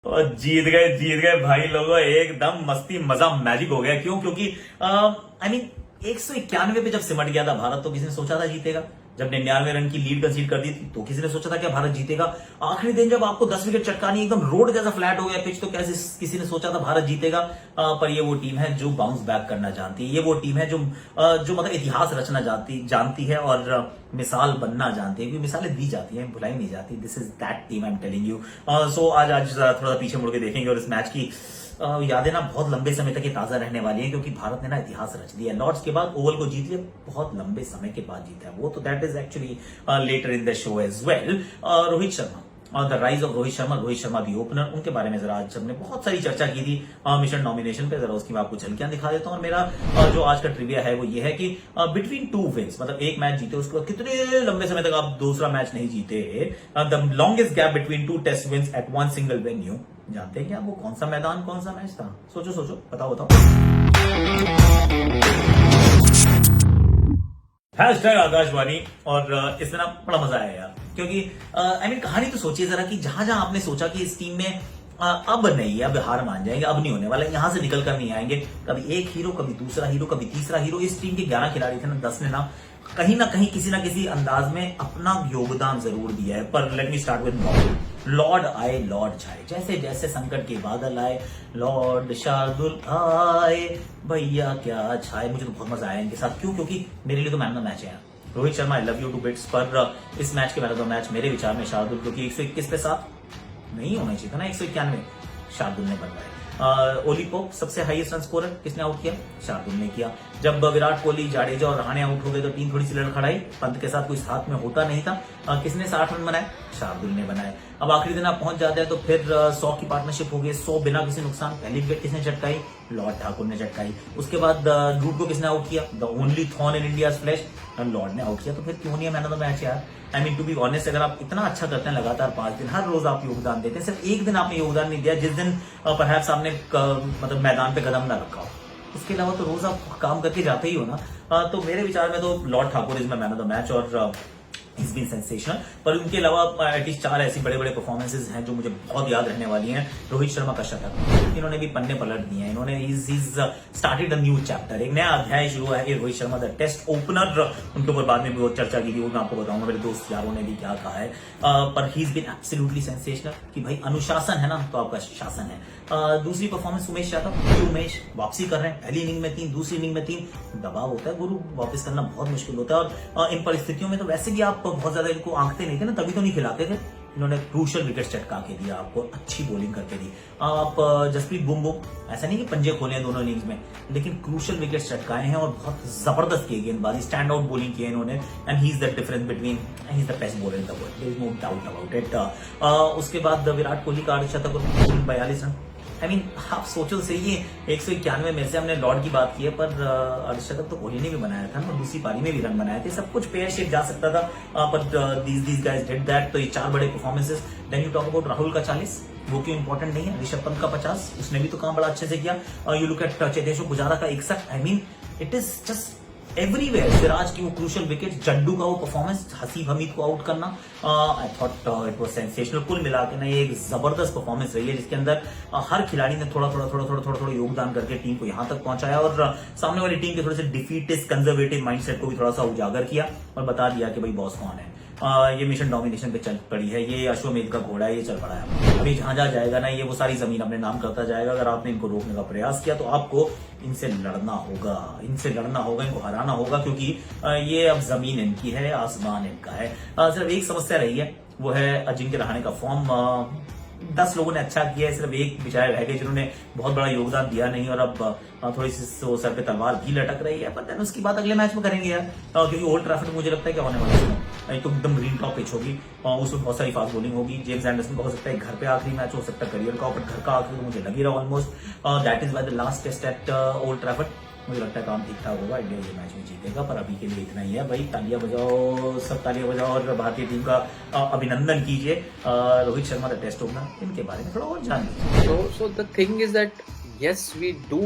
और जीत गए भाई लोगों, एकदम मस्ती मजा मैजिक हो गया। क्यों? क्योंकि आई मीन 191 पे जब सिमट गया था भारत, तो किसी ने सोचा था जीतेगा? जब 99 रन की लीड कंसीड कर दी थी, तो किसी ने सोचा था कि भारत जीतेगा? आखिरी दिन जब आपको 10 विकेट चटकानी, एकदम रोड जैसा फ्लैट हो गया पिच, तो कैसे किसी ने सोचा था भारत जीतेगा? पर ये वो टीम है जो बाउंस बैक करना जानती है। ये वो टीम है जो मतलब इतिहास रचना जानती है और मिसाल बनना जानती है, क्योंकि मिसालें दी जाती हैं, भुलाई नहीं जाती। This is that team, I am telling you. So आज थोड़ा पीछे मुड़ के देखेंगे और इस मैच की यादें ना बहुत लंबे समय तक ये ताजा रहने वाली है, क्योंकि भारत ने ना इतिहास रच दिया। लॉर्ड्स के बाद ओवल को जीत लिया, बहुत लंबे समय के बाद जीता है वो, तो that is actually later in the show as well. Rohit Sharma और the rise of Rohit Sharma the opener, उनके बारे में जरा आज हमने बहुत सारी चर्चा की थी मिशन नॉमिनेशन पे। जरा उसकी मैं आपको झलकियां दिखा देता हूं। और मेरा जो आज का ट्रिविया है वो ये है कि बिटवीन टू विन्स, मतलब एक मैच जीते उसके बाद कितने लंबे समय तक आप दूसरा मैच नहीं जीते, the longest gap between two test wins at one single venue, जानते हैं क्या वो कौन सा मैदान, कौन सा मैच था? सोचो सोचो, बताओ बताओ। हैशटैग आकाशवाणी। और इसमें ना बड़ा मजा आया यार, क्योंकि आई मीन कहानी तो सोचिए जरा कि जहां जहां आपने सोचा कि इस टीम में अब नहीं, अब हार मान जाएंगे, अब नहीं होने वाला, यहां से निकल कर नहीं आएंगे, कभी एक हीरो, कभी दूसरा हीरो, कभी तीसरा हीरो। इस टीम के 11 खिलाड़ी थे ना, 10 ने ना कहीं किसी ना किसी अंदाज में अपना योगदान जरूर दिया है। पर let me start with Lord आए, लॉर्ड छाए, जैसे जैसे संकट के बादल आए, लॉर्ड शार्दुल आए, भैया क्या छाए। मुझे तो बहुत मजा आया इनके साथ। क्यों? क्योंकि मेरे लिए तो मैन ऑफ द मैच है यार Rohit Sharma. I love you to bits. पर इस मैच के मैन ऑफ द मैच मेरे विचार में शार्दुल, क्योंकि 121 पे 7 नहीं होना चाहिए था ना, 191 शार्दुल ने बनवाए। ओली पोप सबसे हाईएस्ट रन स्कोरर, किसने आउट किया? शार्दुल ने किया। जब विराट कोहली, जाडेजा और रहाणे आउट हो गए तो टीम थोड़ी सी लड़खड़ाई, पंत के साथ कोई साथ में होता नहीं था। किसने 60 रन बनाए? शार्दुल ने बनाए। अब आखिरी दिन आप पहुंच जाते हैं तो फिर 100 की पार्टनरशिप हो गई, 100 बिना किसी नुकसान। पहली विकेट किसने चटकाई? लॉर्ड ठाकुर ने चटकाई। उसके बाद रूट को किसने आउट किया? The only thorn in India flash, Lord ने आउट किया। तो फिर क्यों नहीं है मैन ऑफ द मैच यार? I mean to be honest, अगर आप इतना अच्छा करते हैं लगातार 5 दिन, हर रोज आप योगदान देते हैं, सिर्फ एक दिन आपने योगदान नहीं दिया जिस दिन परहैप्स आपने मतलब मैदान पे कदम ना रखा हो, इसके अलावा तो रोज आप काम करके जाते ही हो ना। तो मेरे विचार में तो Lord Thakur is my man of the match और इज बीन सेंसेशनल। पर उनके अलावा एटलीस्ट 4 ऐसी बड़े बड़े परफॉर्मेंसेज हैं जो मुझे बहुत याद रहने वाली हैं। रोहित शर्मा का शतक, इन्होंने भी पन्ने पलट दिए हैं। इन्होंने स्टार्टेड अ न्यू चैप्टर, एक नया अध्याय शुरू है ये Rohit Sharma the test opener. उनके ऊपर बाद में भी बहुत चर्चा की थी, वो मैं आपको बताऊंगा, मेरे दोस्त यारों ने भी क्या कहा है। पर he is been absolutely sensational कि भाई अनुशासन है ना तो आपका शासन है। दूसरी परफॉर्मेंस उमेश यादव, उमेश वापसी कर रहे हैं। पहली इनिंग में 3, दूसरी इनिंग में 3, दबाव होता है गुरु, वापस करना बहुत मुश्किल होता है। और इन परिस्थितियों में तो वैसे भी आप बहुत ज्यादा इनको आंकते नहीं थे ना, तभी तो नहीं खिलाते थे। इन्होंने क्रूशल विकेट चटका के दिया आपको, अच्छी बॉलिंग करके दी। आप जसप्रीत बुमराह, ऐसा नहीं कि पंजे खोले हैं दोनों इनिंग्स में, लेकिन क्रूशल विकेट चटकाए हैं और बहुत जबरदस्त की गेंदबाजी, स्टैंड आउट बॉलिंग की है इन्होंने। And he is the difference between, he is the best bowler in the world, there is no doubt about it. उसके बाद विराट कोहली का अर्धशतक और 42 रन। आई मीन आप सोचो सही है, 191 में से हमने लॉर्ड की बात की है, पर अर्धशतक तो कोहली ने भी बनाया था ना, दूसरी पारी में भी रन बनाए थे। सब कुछ पेयर शेप जा सकता था, पर दीज गाइज डिड दैट। तो ये 4 बड़े performances. Then you talk about Rahul का 40, वो क्यों इंपॉर्टेंट नहीं है? ऋषभ पंत का 50, उसने भी तो काम बड़ा अच्छे से किया। You look at Cheteshwar Pujara का 61। I mean it is just everywhere. Siraj की वो क्रूशल विकेट, जड्डू का वो परफॉर्मेंस, हसीब हमीद को आउट करना, I thought it was sensational. कुल मिला के ना ये एक जबरदस्त परफॉर्मेंस रही है, जिसके अंदर हर खिलाड़ी ने थोड़ा योगदान करके टीम को यहां तक पहुंचाया और सामने वाली टीम के थोड़े से डिफीटिस्ट कंजर्वेटिव माइंडसेट को भी थोड़ा सा उजागर किया और बता दिया कि भाई बॉस कौन है। ये मिशन डोमिनेशन पे चल पड़ी है, ये अश्वमेध का घोड़ा है, ये चल पड़ा है। अभी जहां जहां जाएगा ना, ये वो सारी जमीन अपने नाम करता जाएगा। अगर आपने इनको रोकने का प्रयास किया तो आपको इनसे लड़ना होगा, इनको हराना होगा, क्योंकि ये अब जमीन इनकी है, आसमान इनका है। सिर्फ एक समस्या रही है, वो है अजिंक्य रहाणे का फॉर्म। 10 लोगों ने अच्छा किया है, सिर्फ एक बेचारे रह गए जिन्होंने बहुत बड़ा योगदान दिया नहीं, और अब थोड़ी सी सर पे तलवार भी लटक रही है। पर देन उसकी बात अगले मैच में करेंगे यार, क्योंकि ओल्ड ट्रैफर्ड में मुझे लगता है क्या होने वाला है, तो एकदम ग्रीन टॉप पिच होगी, उसमें बहुत सारी फास्ट बॉलिंग होगी। जेम्स एंडरसन का हो सकता है घर पे आखिरी मैच, हो सकता है करियर का, बट घर का आखिरी तो मुझे लग ही रहा almost. That is by the last test at Old Trafford. मुझे लगता है काम ठीक ठाक होगा, इंडिया ये मैच में जीतेगा। पर अभी के लिए इतना ही है भाई, तालियां बजाओ, सब तालियां बजाओ और भारतीय टीम का अभिनंदन कीजिए। Rohit Sharma the test opener, इनके बारे में थोड़ा और जान लीजिए। So the thing is that yes, we do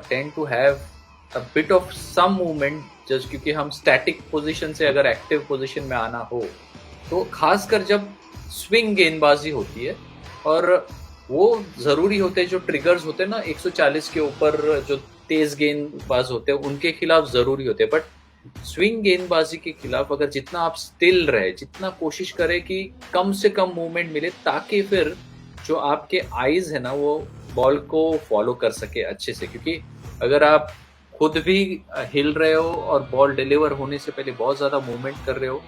tend to have a bit of some movement just क्योंकि हम static position से अगर active position में आना हो तो खासकर जब swing गेंदबाजी होती है और वो जरूरी होते हैं, जो ट्रिगर्स होते हैं ना 140 के ऊपर, जो तेज गेंदबाज होते हैं उनके खिलाफ जरूरी होते हैं। बट स्विंग गेंदबाजी के खिलाफ अगर जितना आप स्टिल रहे, जितना कोशिश करें कि कम से कम मूवमेंट मिले, ताकि फिर जो आपके आईज है ना वो बॉल को फॉलो कर सके अच्छे से। क्योंकि अगर आप खुद भी हिल रहे हो और बॉल डिलीवर होने से पहले बहुत ज्यादा मूवमेंट कर रहे हो,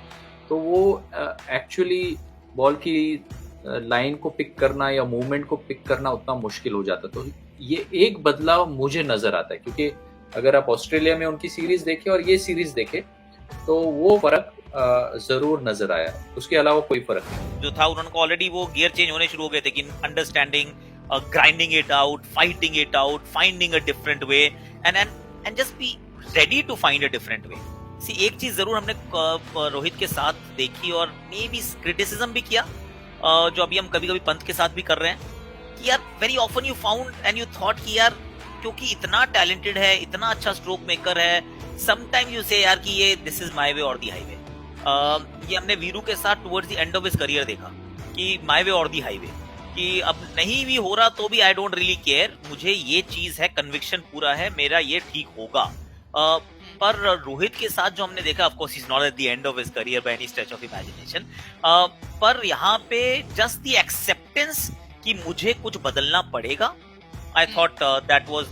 तो वो एक्चुअली बॉल की लाइन को पिक करना या मूवमेंट को पिक करना उतना मुश्किल हो जाता। तो ये एक बदलाव मुझे नजर आता है, क्योंकि अगर आप ऑस्ट्रेलिया में उनकी सीरीज देखें और ये सीरीज देखें तो वो फर्क जरूर नजर आया, उसके अलावा कोई फर्क नहीं जो था। उन्होंने ऑलरेडी वो गियर चेंज होने शुरू हो गए थे कि understanding, grinding it out, fighting it out, finding a different way and just be ready to find a different way. See एक चीज जरूर हमने रोहित के साथ देखी और मे बी क्रिटिसिज्म भी किया, जो अभी हम कभी कभी पंत के साथ भी कर रहे हैं, कि यार very often you found and you thought कि यार क्योंकि इतना टैलेंटेड है, इतना अच्छा स्ट्रोक मेकर है, समटाइम यू से यार कि ये दिस इज माय वे और दी हाईवे। ये हमने वीरू के साथ towards the end of his career देखा कि माय वे और दी हाईवे, कि अब नहीं भी हो रहा तो भी आई डोंट रियली केयर, मुझे ये चीज है, कन्विक्शन पूरा है मेरा, ये ठीक होगा। पर रोहित के साथ जो हमने देखा, of course he is not at the end of his career by any stretch of imagination, पर यहाँ पे जस्ट द एक्सेप्टेंस कि मुझे कुछ बदलना पड़ेगा, I thought that was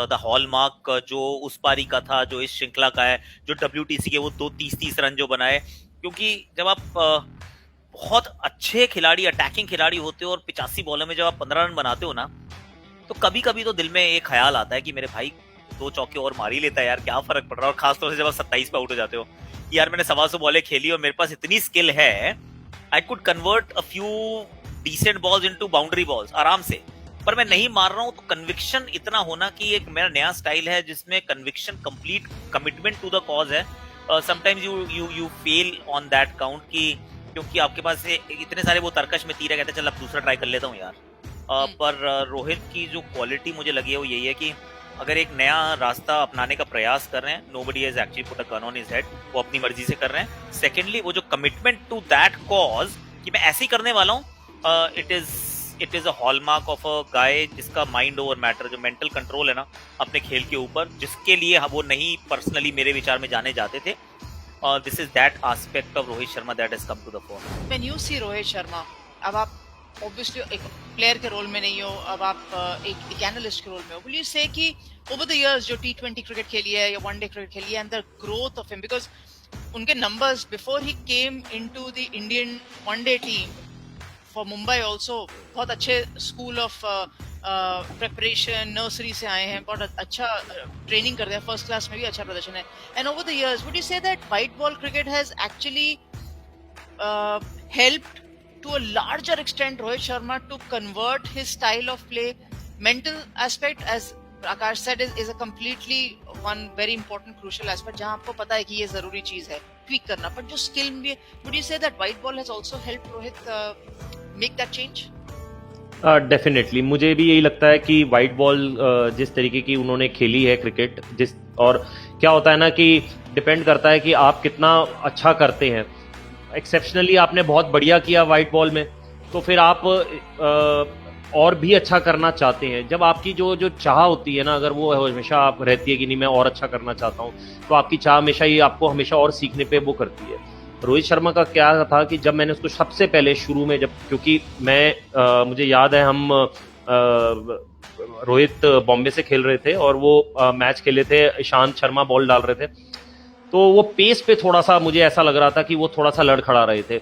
the hallmark जो उस पारी का था, जो इस श्रृंखला का है, जो WTC के वो 2 30 रन जो बनाए। क्योंकि जब आप बहुत अच्छे खिलाड़ी, अटैकिंग खिलाड़ी होते हो और 85 बॉलों में जब आप 15 रन बनाते हो ना, तो कभी कभी तो दिल में एक ख्याल आता है कि मेरे भाई 2 चौके और मार ही लेता है यार, क्या फर्क पड़ रहा है। और खासतौर से जब आप 27 पे आउट हो जाते हो, यार मैंने 125 बॉलें खेली और मेरे पास इतनी स्किल है, I could convert a few decent balls into boundary balls आराम से, पर मैं नहीं मार रहा हूं। तो कन्विक्शन इतना होना कि एक मेरा नया स्टाइल है जिसमें conviction, complete commitment to the cause है। Sometimes you fail on that count, कि क्योंकि आपके पास इतने सारे वो तरकश में तीर है, कहते चल अब दूसरा ट्राई कर लेता हूँ यार। पर रोहित की जो क्वालिटी मुझे लगी है वो यही है कि अगर एक नया रास्ता अपनाने का प्रयास कर रहे हैं, nobody has actually put a gun on his head, वो अपनी मर्जी से कर रहे हैं। सेकेंडली वो जो कमिटमेंट टू दैट कॉज कि मैं ऐसे ही करने वाला हूँ, it is a hallmark of a guy जिसका माइंड ओवर मैटर, जो मेंटल कंट्रोल है ना अपने खेल के ऊपर, जिसके लिए वो नहीं पर्सनली मेरे विचार में जाने जाते थे। This is that aspect of Rohit Sharma that has come to the fore. When you see Rohit Sharma, अब आप ऑब्वियसली एक प्लेयर के रोल में नहीं हो, अब आप एक एनालिस्ट के रोल में हो, विल यू से कि ओवर द इयर्स जो T20 क्रिकेट खेली है या वनडे क्रिकेट खेली है, and the growth of him, because उनके नंबर्स बिफोर ही came into the Indian one day team for Mumbai also बहुत अच्छे स्कूल ऑफ प्रिपरेशन, नर्सरी से आए हैं, बहुत अच्छा ट्रेनिंग करते हैं, फर्स्ट क्लास में भी अच्छा प्रदर्शन है। And over the years would you say that white ball cricket has actually helped to a larger extent Rohit Sharma to convert his style of play? Mental aspect, as Akash said, is a completely one very important crucial aspect, जहाँ आपको पता है कि ये जरूरी चीज है tweak करना, but जो skill भी, would you say that white ball has also helped Rohit make that change? Definitely मुझे भी यही लगता है कि वाइट बॉल जिस तरीके की उन्होंने खेली है क्रिकेट, और क्या होता है ना कि डिपेंड करता है कि आप कितना अच्छा करते हैं। एक्सेप्शनली आपने बहुत बढ़िया किया वाइट बॉल में, तो फिर आप और भी अच्छा करना चाहते हैं। जब आपकी जो चाह होती है ना, अगर वो हमेशा आप रहती है कि नहीं मैं और अच्छा करना चाहता हूँ, तो आपकी चाह हमेशा ही आपको हमेशा और सीखने पे वो करती है। रोहित शर्मा का क्या था कि जब मैंने उसको सबसे पहले शुरू में, जब क्योंकि मैं मुझे याद है हम रोहित बॉम्बे से खेल रहे थे और वो मैच खेले थे, ईशांत शर्मा बॉल डाल रहे थे, तो वो पेस पे थोड़ा सा मुझे ऐसा लग रहा था कि वो थोड़ा सा लड़खड़ा रहे थे,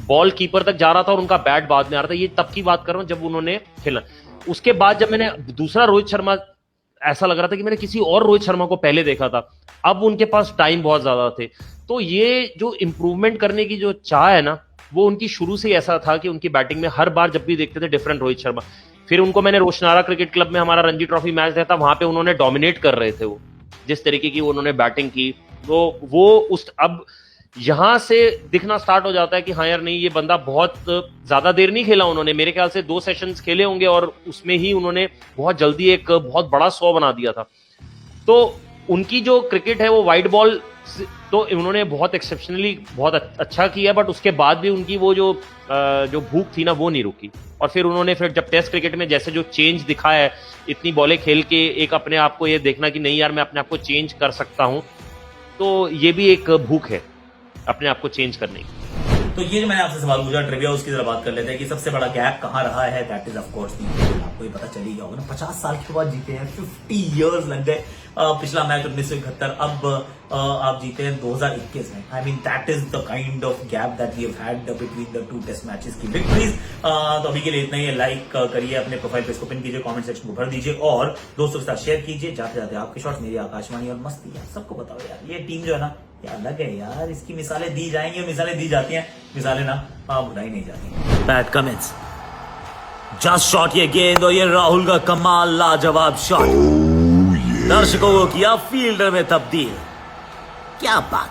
बॉल कीपर तक जा रहा था और उनका बैट बाद में आ रहा था। ये तब की बात कर रहा हूँ जब उन्होंने खेला। उसके बाद जब मैंने दूसरा रोहित शर्मा, ऐसा लग रहा था कि मैंने किसी और रोहित शर्मा को पहले देखा था। अब उनके पास टाइम बहुत ज्यादा थे, तो ये जो इंप्रूवमेंट करने की जो चाह है ना, वो उनकी शुरू से ऐसा था कि उनकी बैटिंग में हर बार जब भी देखते थे डिफरेंट रोहित शर्मा। फिर उनको मैंने रोशनारा क्रिकेट क्लब में हमारा रणजी ट्रॉफी मैच देखा था, वहां पे उन्होंने डोमिनेट कर रहे थे, वो जिस तरीके की उन्होंने बैटिंग की, तो वो उस अब यहां से दिखना स्टार्ट हो जाता है कि हाँ यार नहीं, ये बंदा बहुत ज्यादा देर नहीं खेला उन्होंने, मेरे ख्याल से 2 सेशंस खेले होंगे और उसमें ही उन्होंने बहुत जल्दी एक बहुत बड़ा 100 बना दिया था। तो उनकी जो क्रिकेट है वो वाइट बॉल तो उन्होंने बहुत एक्सेप्शनली बहुत अच्छा किया, बट उसके बाद भी उनकी वो जो भूख थी ना वो नहीं रुकी। और फिर उन्होंने फिर जब टेस्ट क्रिकेट में जैसे जो चेंज दिखाया है, इतनी बॉलें खेल के एक अपने आप को ये देखना कि नहीं यार मैं अपने आप को चेंज कर सकता हूं, तो ये भी एक भूख है अपने आप को चेंज करने की। तो ये जो मैंने आपसे सवाल पूछा ट्रिविया, उसकी जरा बात कर लेते हैं कि सबसे बड़ा गैप कहाँ रहा है। दैट इज ऑफ कोर्स आपको ये पता चल ही गया होगा ना, 50 साल के बाद जीते हैं, 50 इयर्स लग गए। पिछला मैच 1971, अब आप जीते हैं 2021 में। I mean that is the kind of gap that we have had between the 2 test matches की विक्ट्रीज। तो अभी के लिए इतना ही है। लाइक करिए, अपने प्रोफाइल पे इसको पिन कीजिए, कमेंट सेक्शन को भर दीजिए और दोस्तों के साथ शेयर कीजिए। जाते जाते आपके शॉट्स मेरी आकाशवाणी और मस्ती यार सबको बताओ यार, ये टीम जो है ना ये अलग है यार, इसकी मिसालें दी जाएंगी, मिसालें दी जाती हैं, मिसालें ना भुलाई नहीं जाती। पैट कमिंस जस्ट शॉट, ये गेंद और ये राहुल का कमाल लाजवाब शॉट, दर्शकों को किया फील्डर में तब्दील। क्या बात।